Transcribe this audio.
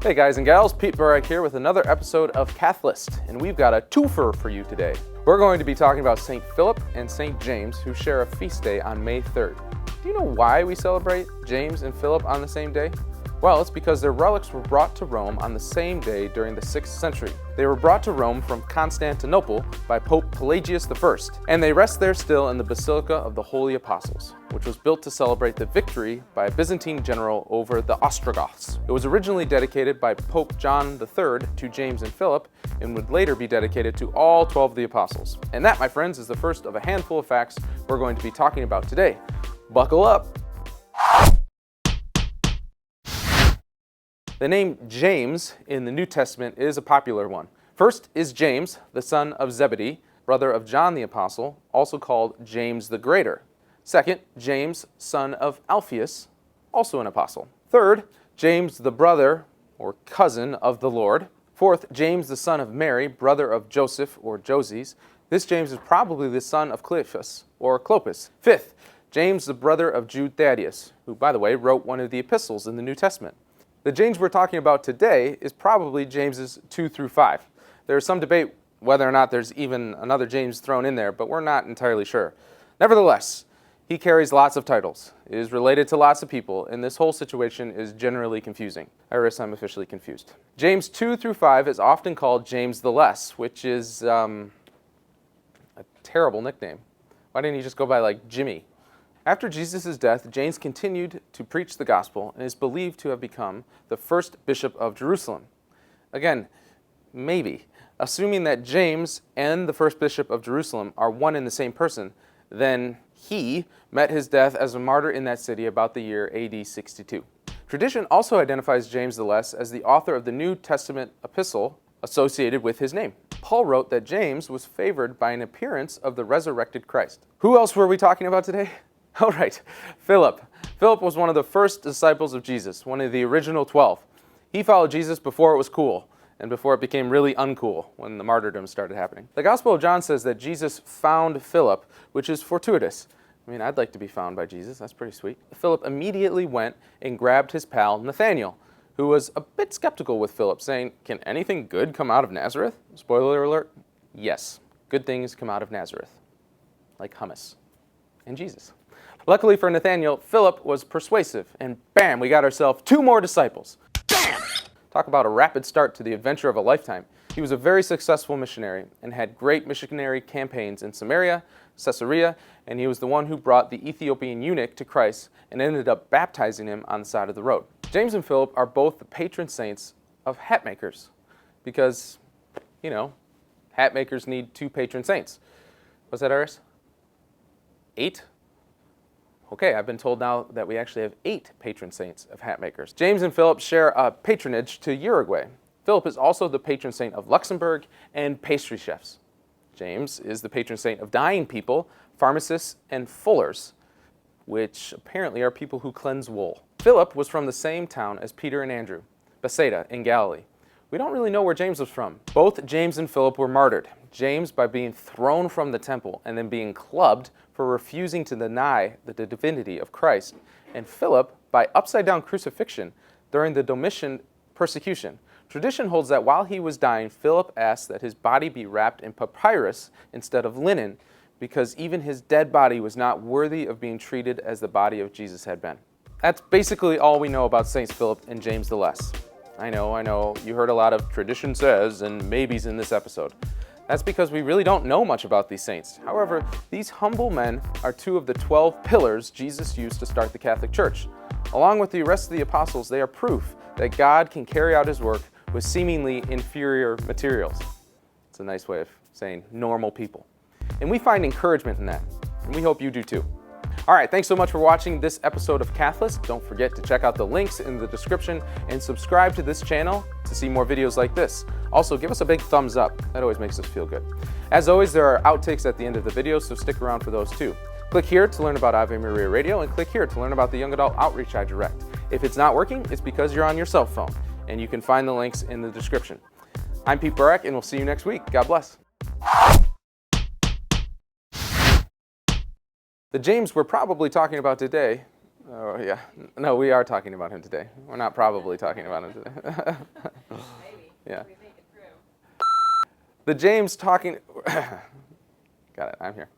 Hey guys and gals, Pete Burak here with another episode of Cathlist, and we've got a twofer for you today. We're going to be talking about St. Philip and St. James, who share a feast day on May 3rd. Do you know why we celebrate James and Philip on the same day? Well, it's because their relics were brought to Rome on the same day during the 6th century. They were brought to Rome from Constantinople by Pope Pelagius I, and they rest there still in the Basilica of the Holy Apostles, which was built to celebrate the victory by a Byzantine general over the Ostrogoths. It was originally dedicated by Pope John III to James and Philip, and would later be dedicated to all 12 of the apostles. And that, my friends, is the first of a handful of facts we're going to be talking about today. Buckle up! The name James in the New Testament is a popular one. First is James, the son of Zebedee, brother of John the Apostle, also called James the Greater. Second, James, son of Alphaeus, also an apostle. Third, James the brother or cousin of the Lord. Fourth, James the son of Mary, brother of Joseph or Joses. This James is probably the son of Cleophas or Clopas. Fifth, James the brother of Jude Thaddeus, who, by the way, wrote one of the epistles in the New Testament. The James we're talking about today is probably James's 2 through 5. There is some debate whether or not there's even another James thrown in there, but we're not entirely sure. Nevertheless, he carries lots of titles, is related to lots of people, and this whole situation is generally confusing. Iris, I'm officially confused. James 2 through 5 is often called James the Less, which is a terrible nickname. Why didn't he just go by like Jimmy? After Jesus' death, James continued to preach the gospel and is believed to have become the first bishop of Jerusalem. Again, maybe. Assuming that James and the first bishop of Jerusalem are one and the same person, then he met his death as a martyr in that city about the year AD 62. Tradition also identifies James the Less as the author of the New Testament epistle associated with his name. Paul wrote that James was favored by an appearance of the resurrected Christ. Who else were we talking about today? All right, Philip. Philip was one of the first disciples of Jesus, one of the original 12. He followed Jesus before it was cool, and before it became really uncool when the martyrdom started happening. The Gospel of John says that Jesus found Philip, which is fortuitous. I mean, I'd like to be found by Jesus. That's pretty sweet. Philip immediately went and grabbed his pal Nathanael, who was a bit skeptical with Philip, saying, "Can anything good come out of Nazareth?" Spoiler alert, yes, good things come out of Nazareth, like hummus and Jesus. Luckily for Nathanael, Philip was persuasive, and bam, we got ourselves 2 more disciples. Bam! Talk about a rapid start to the adventure of a lifetime. He was a very successful missionary and had great missionary campaigns in Samaria, Caesarea, and he was the one who brought the Ethiopian eunuch to Christ and ended up baptizing him on the side of the road. James and Philip are both the patron saints of hat makers because, you know, hat makers need 2 patron saints. Was that ours? 8? Okay, I've been told now that we actually have 8 patron saints of hat makers. James and Philip share a patronage to Uruguay. Philip is also the patron saint of Luxembourg and pastry chefs. James is the patron saint of dying people, pharmacists, and fullers, which apparently are people who cleanse wool. Philip was from the same town as Peter and Andrew, Bethsaida in Galilee. We don't really know where James was from. Both James and Philip were martyred. James by being thrown from the temple and then being clubbed for refusing to deny the divinity of Christ, and Philip by upside-down crucifixion during the Domitian persecution. Tradition holds that while he was dying, Philip asked that his body be wrapped in papyrus instead of linen, because even his dead body was not worthy of being treated as the body of Jesus had been. That's basically all we know about Saints Philip and James the Less. I know, you heard a lot of tradition says and maybes in this episode. That's because we really don't know much about these saints. However, these humble men are 2 of the 12 pillars Jesus used to start the Catholic Church. Along with the rest of the apostles, they are proof that God can carry out his work with seemingly inferior materials. It's a nice way of saying normal people. And we find encouragement in that, and we hope you do too. All right, thanks so much for watching this episode of Cathlist. Don't forget to check out the links in the description and subscribe to this channel to see more videos like this. Also, give us a big thumbs up. That always makes us feel good. As always, there are outtakes at the end of the video, so stick around for those too. Click here to learn about Ave Maria Radio, and click here to learn about the young adult outreach I direct. If it's not working, it's because you're on your cell phone, and you can find the links in the description. I'm Pete Burak, and we'll see you next week. God bless. The James we're probably talking about today, Oh, yeah. No, we are talking about him today. We're not probably talking about him today. Maybe. Yeah. We think it through. The James talking... Got it, I'm here.